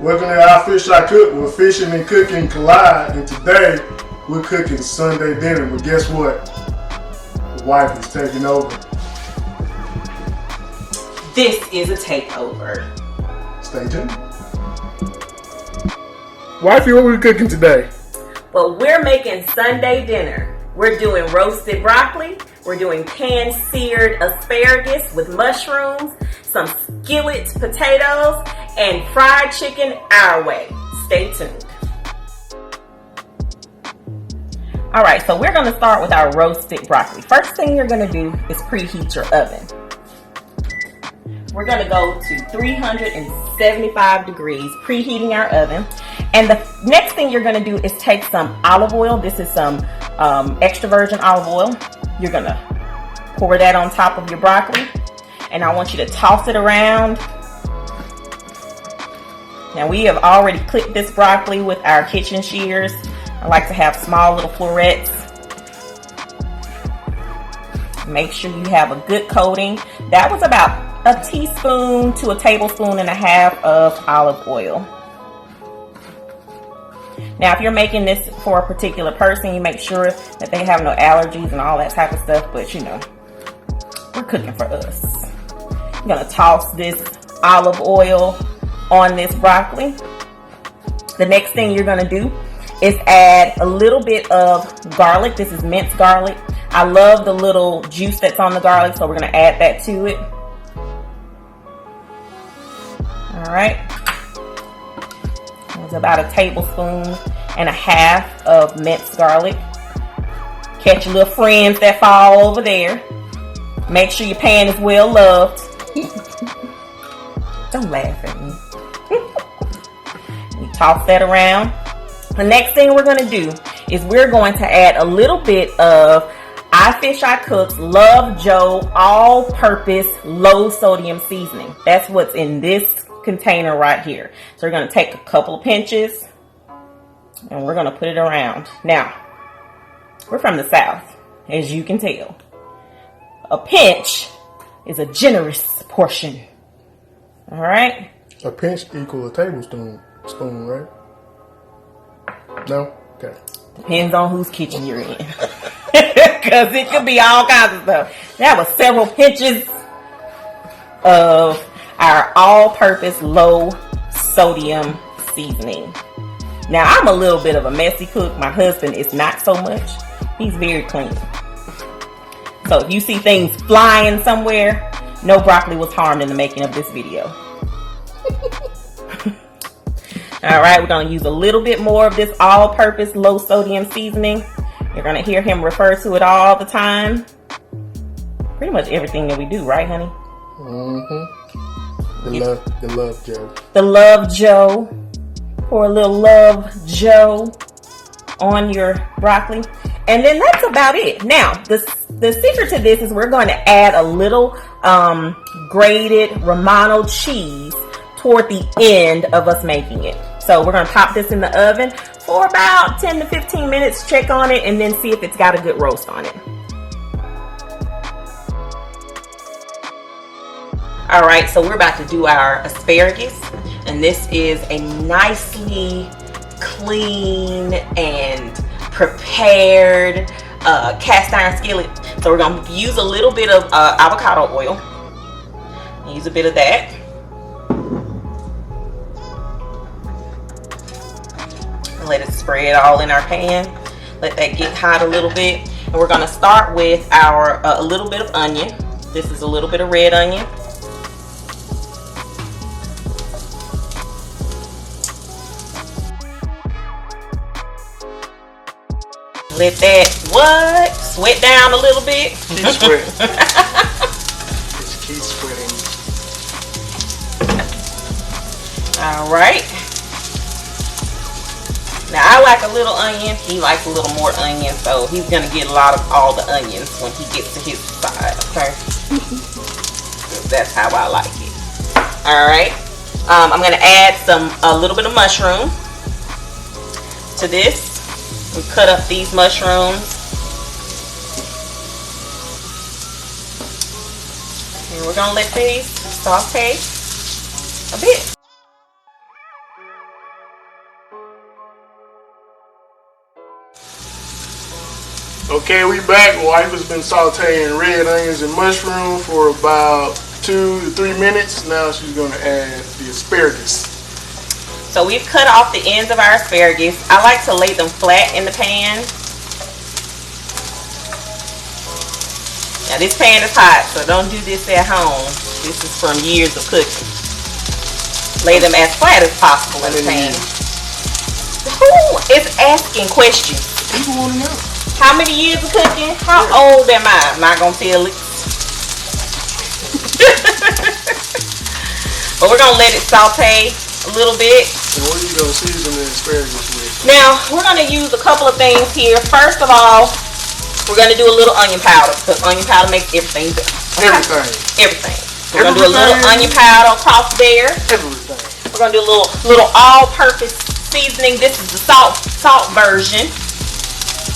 Welcome to Our Fish I Cook, where fishing and cooking collide. And today, we're cooking Sunday dinner. But guess what? The wife is taking over. This is a takeover. Stay tuned. Wifey, what are we cooking today? Well, we're making Sunday dinner. We're doing roasted broccoli. We're doing pan-seared asparagus with mushrooms, some skillet potatoes, and fried chicken our way. Stay tuned. All right, so we're going to start with our roasted broccoli. First thing you're going to do is preheat your oven. We're going to go to 375 degrees, preheating our oven. And the next thing you're going to do is take some olive oil. This is some extra virgin olive oil. You're going to pour that on top of your broccoli. And I want you to toss it around. Now we have already clipped this broccoli with our kitchen shears. I like to have small little florets. Make sure you have a good coating. That was about a teaspoon to a tablespoon and a half of olive oil. Now if you're making this for a particular person, you make sure that they have no allergies and all that type of stuff, but you know, we're cooking for us. I'm gonna toss this olive oil on this broccoli. The next thing you're gonna do is add a little bit of garlic. This is minced garlic. I love the little juice that's on the garlic, so we're gonna add that to it. All right. It's about a tablespoon and a half of minced garlic. Catch your little friends that fall over there. Make sure your pan is well loved. Don't laugh at me. You toss that around. The next thing we're going to do is we're going to add a little bit of I Fish I Cook's Love Joe all-purpose low-sodium seasoning. That's what's in this container right here. So we're going to take a couple of pinches and we're going to put it around. Now, we're from the South, as you can tell. A pinch is a generous portion. All right? A pinch equals a tablespoon, right? No? Okay. Depends on whose kitchen you're in. Because it could be all kinds of stuff. That was several pinches of our all-purpose low-sodium seasoning. Now, I'm a little bit of a messy cook. My husband is not so much. He's very clean. So if you see things flying somewhere, no broccoli was harmed in the making of this video. All right, we're going to use a little bit more of this all-purpose low-sodium seasoning. You're going to hear him refer to it all the time. Pretty much everything that we do, right, honey? Mm-hmm. The love Joe. The Love Joe. Pour a little Love Joe on your broccoli. And then that's about it. Now, the secret to this is we're going to add a little grated Romano cheese toward the end of us making it. So we're going to pop this in the oven for about 10 to 15 minutes. Check on it and then see if it's got a good roast on it. All right, so we're about to do our asparagus. And this is a nicely clean and prepared cast iron skillet. So we're going to use a little bit of avocado oil. Use a bit of that. And let it spread all in our pan. Let that get hot a little bit. And we're going to start with our a little bit of onion. This is a little bit of red onion. Let that sweat down a little bit. Keep sweating. Just keep sweating. All right. Now I like a little onion. He likes a little more onion, so he's gonna get a lot of all the onions when he gets to his side. Okay. That's how I like it. All right. I'm gonna add a little bit of mushroom to this. We cut up these mushrooms. And we're gonna let these saute a bit. Okay, we back. Wife has been sauteing red onions and mushroom for about 2 to 3 minutes. Now she's gonna add the asparagus. So we've cut off the ends of our asparagus. I like to lay them flat in the pan. Now this pan is hot, so don't do this at home. This is from years of cooking. Lay them as flat as possible in the pan. Who is asking questions? People want to know. How many years of cooking? How old am I? I'm not gonna tell it. But we're gonna let it saute a little bit. And what are you gonna season the asparagus with? Now we're gonna use a couple of things here. First of all, we're gonna do a little onion powder because onion powder makes everything better. Okay? Everything. We're gonna do a little onion powder across there. Everything. We're gonna do a little all-purpose seasoning. This is the salt version.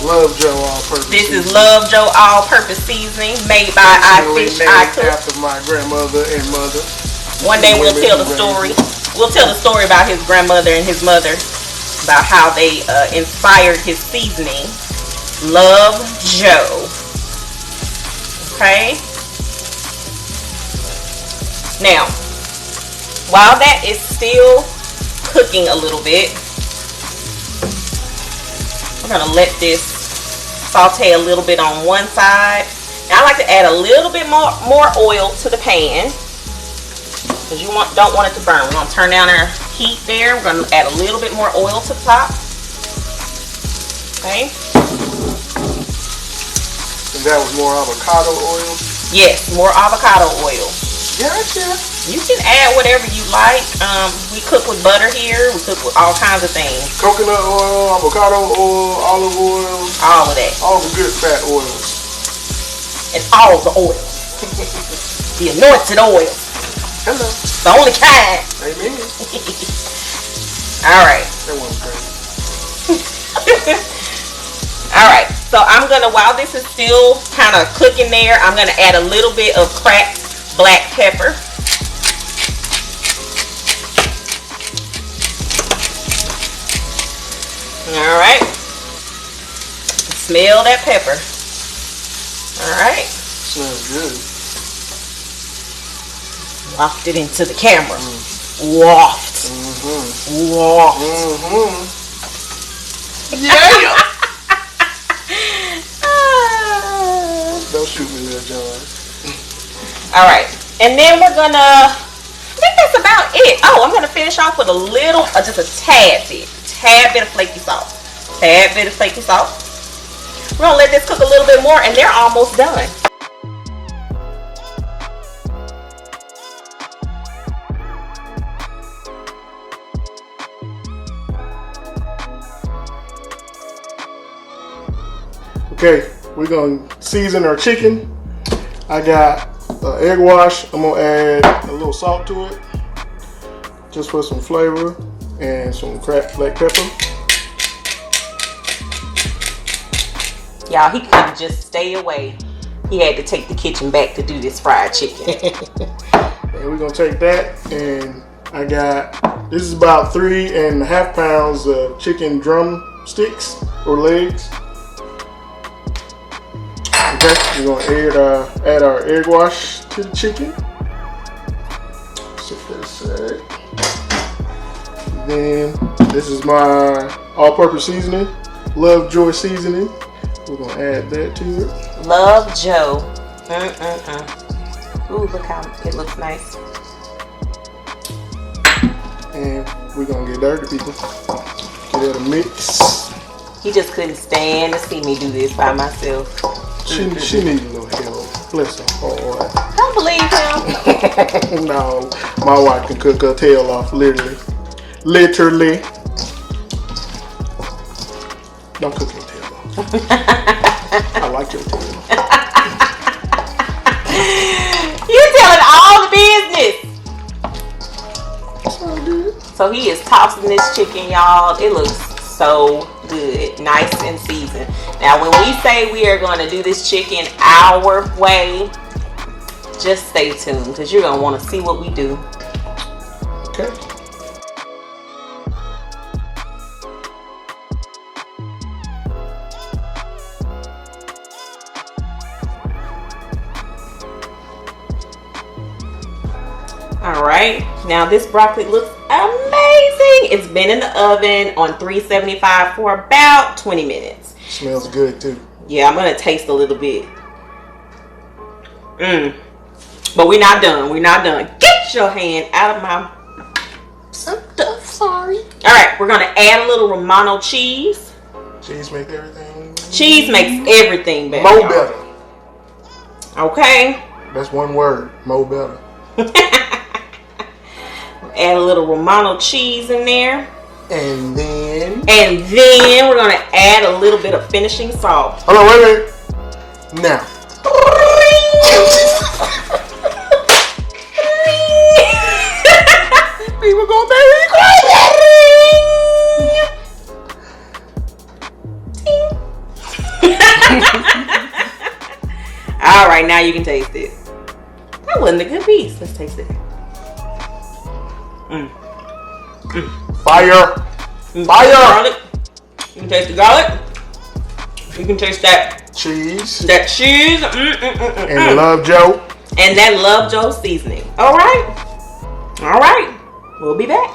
Love Joe all-purpose. This is Love Joe all-purpose seasoning made by I Fish I Cook. After my grandmother and mother. One day we'll tell the story. We'll tell the story about his grandmother and his mother, about how they inspired his seasoning. Love Joe. Okay. Now, while that is still cooking a little bit, we're gonna let this saute a little bit on one side. Now I like to add a little bit more oil to the pan because you don't want it to burn. We're gonna turn down our heat there. We're gonna add a little bit more oil to the top. Okay. And that was more avocado oil? Yes, more avocado oil. Gotcha. You can add whatever you like. We cook with butter here. We cook with all kinds of things. Coconut oil, avocado oil, olive oil. All of that. All the good fat oils. And all the oil. The anointed oil. Hello. The only kind. Amen. All right. That wasn't crazy. All right. So I'm gonna, while this is still kind of cooking there, I'm gonna add a little bit of cracked black pepper. All right. Smell that pepper. All right. Smells good. Waft it into the camera. Waft. Mm-hmm. Waft. Mm-hmm. Yeah. Don't shoot me there, John. All right. And then we're gonna, I think that's about it. Oh, I'm gonna finish off with a little, just a tad bit of flaky salt. Tad bit of flaky salt. We're gonna let this cook a little bit more and they're almost done. Okay, we're gonna season our chicken. I got egg wash. I'm gonna add a little salt to it, just for some flavor, and some cracked black pepper. Y'all, he couldn't just stay away. He had to take the kitchen back to do this fried chicken. And we're gonna take that, and I got, this is about 3.5 pounds of chicken drumsticks or legs. Okay, we're gonna add our egg wash to the chicken. Set that aside. Then this is my all-purpose seasoning, Love Joy seasoning. We're gonna add that to it. Love Joe. Ooh, look how it looks nice. And we're gonna get dirty, people. Get it a mix. He just couldn't stand to see me do this by myself. She needs a little help. Bless her heart. Don't believe him. No, my wife can cook her tail off, literally. Literally. Don't cook your tail off. I like your tail. You're telling all the business. It's all good. So he is tossing this chicken, y'all. It looks so good, nice and seasoned. Now when we say we are going to do this chicken our way, just stay tuned because you're going to want to see what we do. Okay. All right, now this broccoli looks amazing. It's been in the oven on 375 for about 20 minutes. Smells good too. Yeah, I'm gonna taste a little bit. But we're not done. We're not done. Get your hand out of my stuff. Sorry. All right, we're gonna add a little Romano cheese. Cheese makes everything. Cheese makes everything better. More better. Okay. That's one word. More better. Add a little Romano cheese in there. And then we're going to add a little bit of finishing salt. Hold on, wait a minute. Now. People going to be All right, now you can taste it. That wasn't a good piece. Let's taste it. Fire. Fire. Garlic. You can taste the garlic. You can taste that cheese. That cheese. And the Love Joe. And that Love Joe seasoning. All right. All right. We'll be back.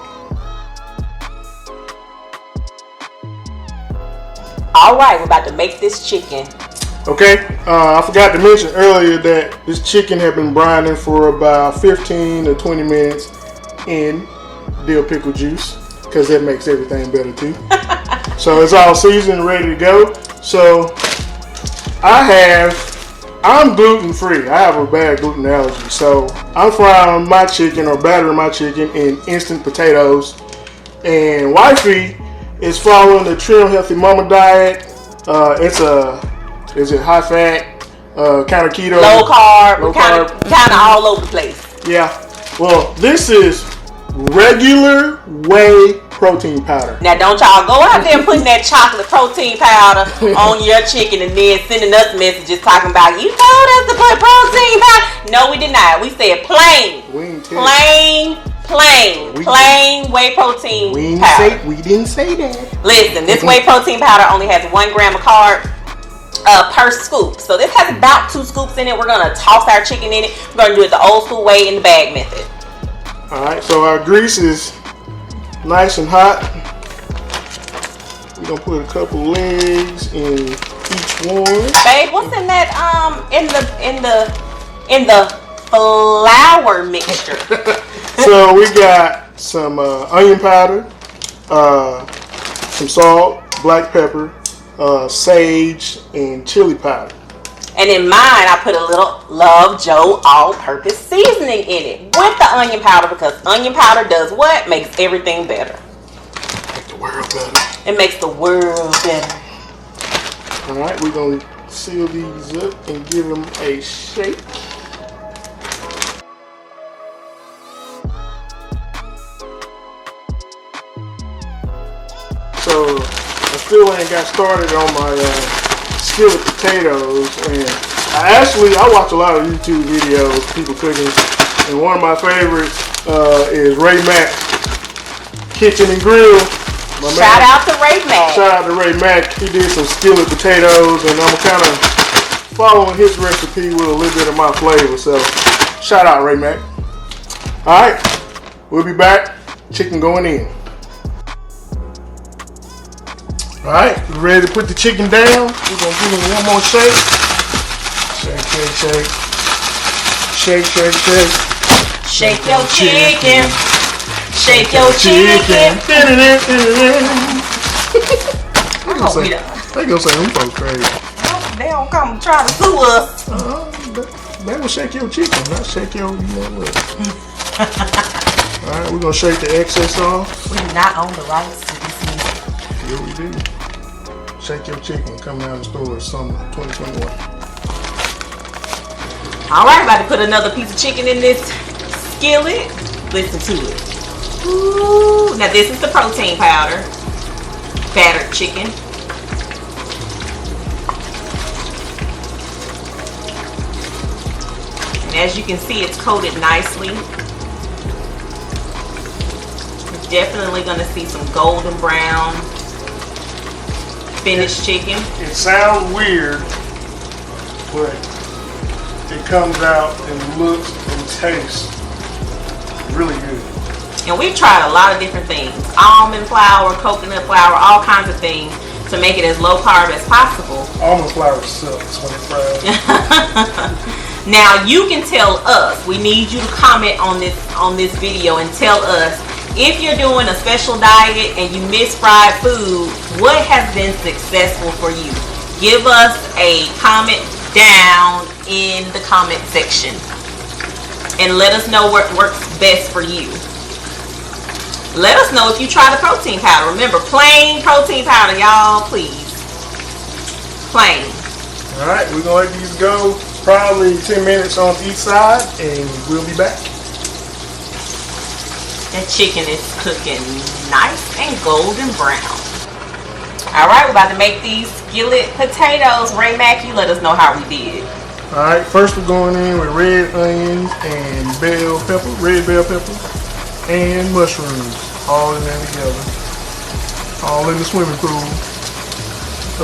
All right, we're about to make this chicken. Okay, I forgot to mention earlier that this chicken had been brining for about 15 to 20 minutes in dill pickle juice, because that makes everything better too. So it's all seasoned and ready to go. So I'm gluten-free. I have a bad gluten allergy. So I'm frying my chicken or battering my chicken in instant potatoes. And wifey is following the Trim Healthy Mama diet. Is it high fat, kind of keto? Low carb, kind of all over the place. Yeah. Well, this is regular whey protein powder. Now, don't y'all go out there putting that chocolate protein powder on your chicken and then sending us messages talking about, you told us to put protein powder. No, we did not. We said plain whey protein powder. We didn't say that. Listen, this whey protein powder only has 1 gram of carb per scoop. So this has about 2 scoops in it. We're going to toss our chicken in it. We're going to do it the old school way in the bag method. Alright, so our grease is nice and hot. We're going to put a couple legs in each one. Babe, what's in that in the flour mixture? So we got some onion powder, some salt, black pepper, sage, and chili powder. And in mine, I put a little Love Joe all-purpose seasoning in it with the onion powder, because onion powder does what? Makes everything better. Make the world better. It makes the world better. All right, we're going to seal these up and give them a shake. So I still ain't got started on my skillet potatoes, and I watch a lot of YouTube videos, people cooking, and one of my favorites is Ray Mack Kitchen and Grill. Shout out to Ray Mack. Shout out to Ray Mack. He did some skillet potatoes, and I'm kind of following his recipe with a little bit of my flavor. So shout out Ray Mack. All right, we'll be back. Chicken going in. All right, we ready to put the chicken down. We're gonna give it one more shake. Shake, shake, shake. Shake, shake, shake. Shake your chicken. Shake your chicken. They gonna say them folks crazy. They don't come try to sue us. They will shake your chicken, not shake your, you know what. All right, we're gonna shake the excess off. We do not own the rights to this music. Yeah, we do. Shake your chicken coming out of the store summer 2021. All right, about to put another piece of chicken in this skillet. Listen to it. Ooh, now this is the protein powder. Battered chicken. And as you can see, it's coated nicely. You're definitely going to see some golden brown finished chicken. It sounds weird, but it comes out and looks and tastes really good. And we've tried a lot of different things. Almond flour, coconut flour, all kinds of things to make it as low carb as possible. Almond flour sucks when it fries. Now you can tell us, we need you to comment on this video and tell us if you're doing a special diet and you miss fried food, what has been successful for you? Give us a comment down in the comment section and let us know what works best for you. Let us know if you try the protein powder. Remember, plain protein powder, y'all, please. Plain. All right, we're gonna let these go probably 10 minutes on each side, and we'll be back. That chicken is cooking nice and golden brown. All right, we're about to make these skillet potatoes. Ray Mack, you let us know how we did. All right, first we're going in with red onions and red bell pepper, and mushrooms, all in there together, all in the swimming pool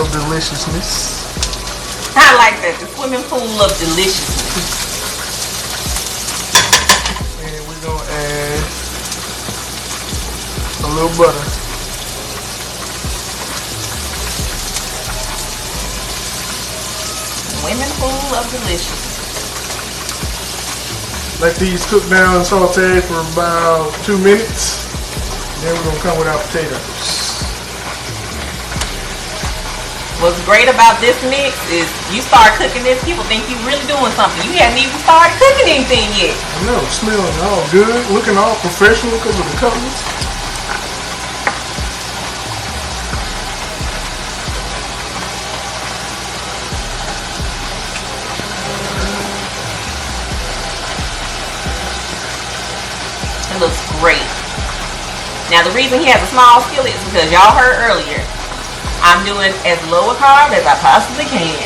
of deliciousness. I like that, the swimming pool of deliciousness. And we're gonna add a little butter. Swimming pool of deliciousness. Let these cook down and saute for about 2 minutes. Then we're gonna come with our potatoes. What's great about this mix is you start cooking this, people think you're really doing something. You haven't even started cooking anything yet. I know, smelling all good, looking all professional because of the colors. It looks great. Now the reason he has a small skillet is because y'all heard earlier, I'm doing as low a carb as I possibly can.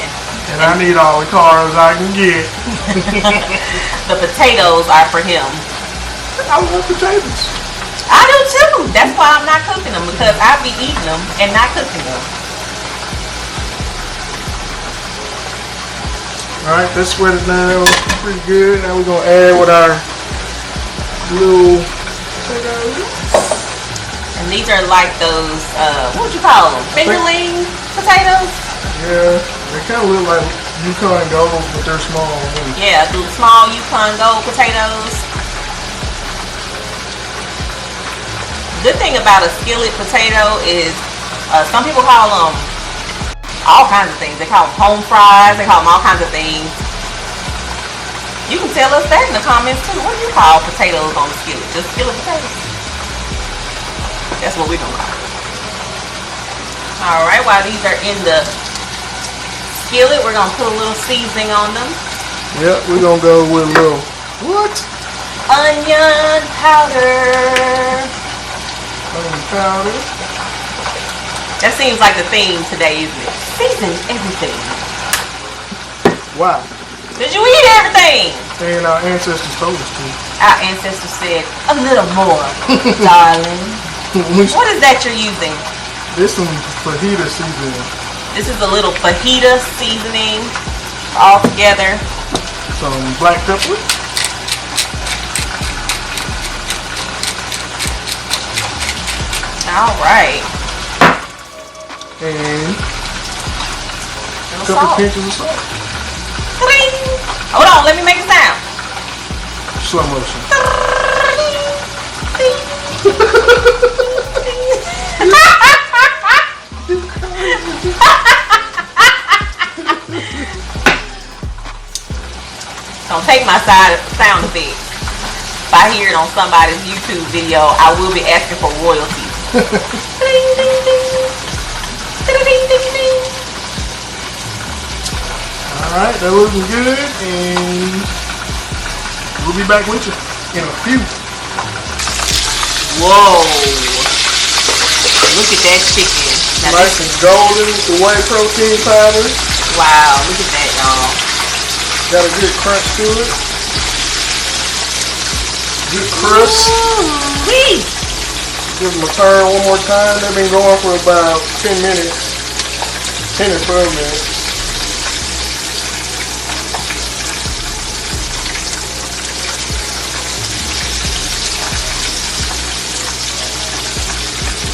And I need all the carbs I can get. The potatoes are for him. I love potatoes. I do too. That's why I'm not cooking them, because I be eating them and not cooking them. Alright, that's sweated down pretty good. Now we're going to add with our little potatoes. And these are like those, what would you call them? Fingerling potatoes? Yeah, they kind of look like Yukon Gold, but they're small. Yeah, the small Yukon Gold potatoes. Good thing about a skillet potato is some people call them all kinds of things. They call them home fries. They call them all kinds of things. You can tell us that in the comments too. What do you call potatoes on the skillet? Just skillet potatoes? That's what we're gonna call it. Alright, while these are in the skillet, we're gonna put a little seasoning on them. Yep, we're gonna go with a little onion powder. Onion powder. That seems like the theme today, isn't it? Season everything. Why? Did you eat everything? And our ancestors told us to. Our ancestors said, a little more, darling. What is that you're using? This one fajita seasoning. This is a little fajita seasoning all together. Some black pepper. All right. And a Little couple salt. pinches of salt. Cling. Hold on, let me make a sound. Slow motion. Don't take my sound effect. If I hear it on somebody's YouTube video, I will be asking for royalties. Ding, ding, ding. Ding, ding, ding, ding. Alright, that looking good, and we'll be back with you in a few. Whoa. Look at that chicken. Now Nice and golden with the whey protein powder. Wow, look at that, y'all. Got a good crunch to it. Good crust. Ooh-wee. Give them a turn one more time. They've been going for about 10 minutes. 10 or 12 minutes.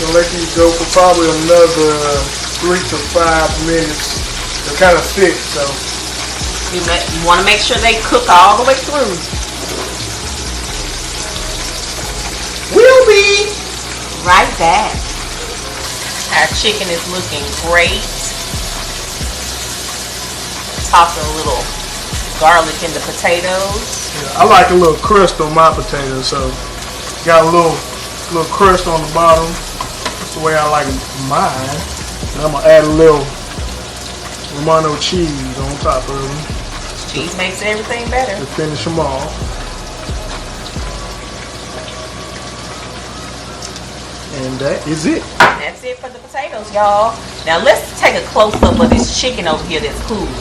Gonna let these go for probably another 3 to 5 minutes. They're kind of thick, so you want to make sure they cook all the way through. We'll be right back. Our chicken is looking great. Toss a little garlic in the potatoes. Yeah, I like a little crust on my potatoes, so got a little crust on the bottom. That's the way I like mine. And I'm gonna add a little Romano cheese on top of them. Cheese makes everything better. To finish them off. And that is it. That's it for the potatoes, y'all. Now let's take a close-up of this chicken over here that's cooling.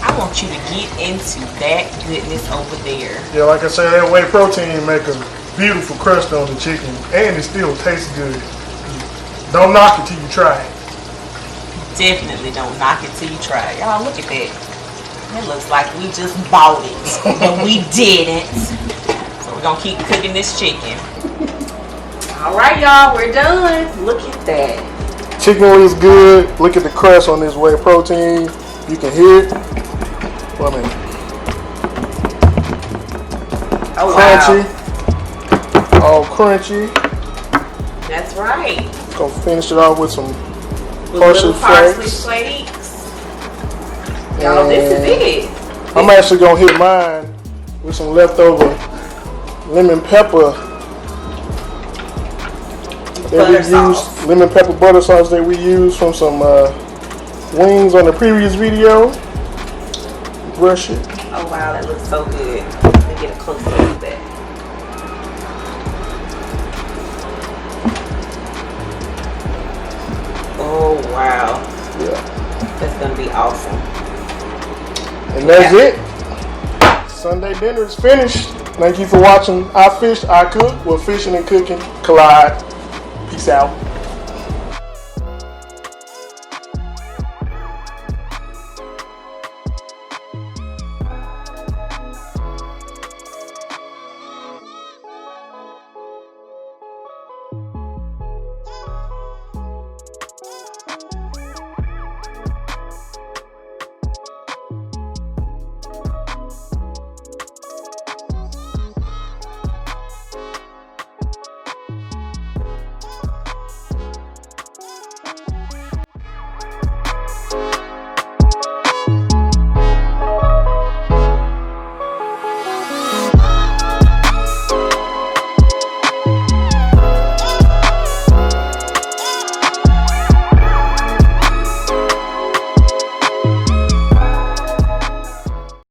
I want you to get into that goodness over there. Yeah, like I said, that whey protein make a beautiful crust on the chicken, and it still tastes good. Don't knock it till you try it. Definitely don't knock it till you try it. Y'all, look at that. It looks like we just bought it, but we didn't. So we're gonna keep cooking this chicken. All right, y'all, we're done. Look at that. Chicken is good. Look at the crust on this whey protein. You can hear it. I mean, oh, crunchy. Wow. All crunchy. That's right. Gonna finish it off with some parsley flakes. Y'all, this is it. I'm actually gonna hit mine with some leftover lemon pepper lemon pepper butter sauce that we used from some wings on the previous video. Brush it. Oh wow, that looks so good. Let me get a close look at that. Oh wow. Yeah. That's gonna be awesome. And that's it. Sunday dinner is finished. Thank you for watching I Fish, I Cook, where fishing and cooking collide. Peace out.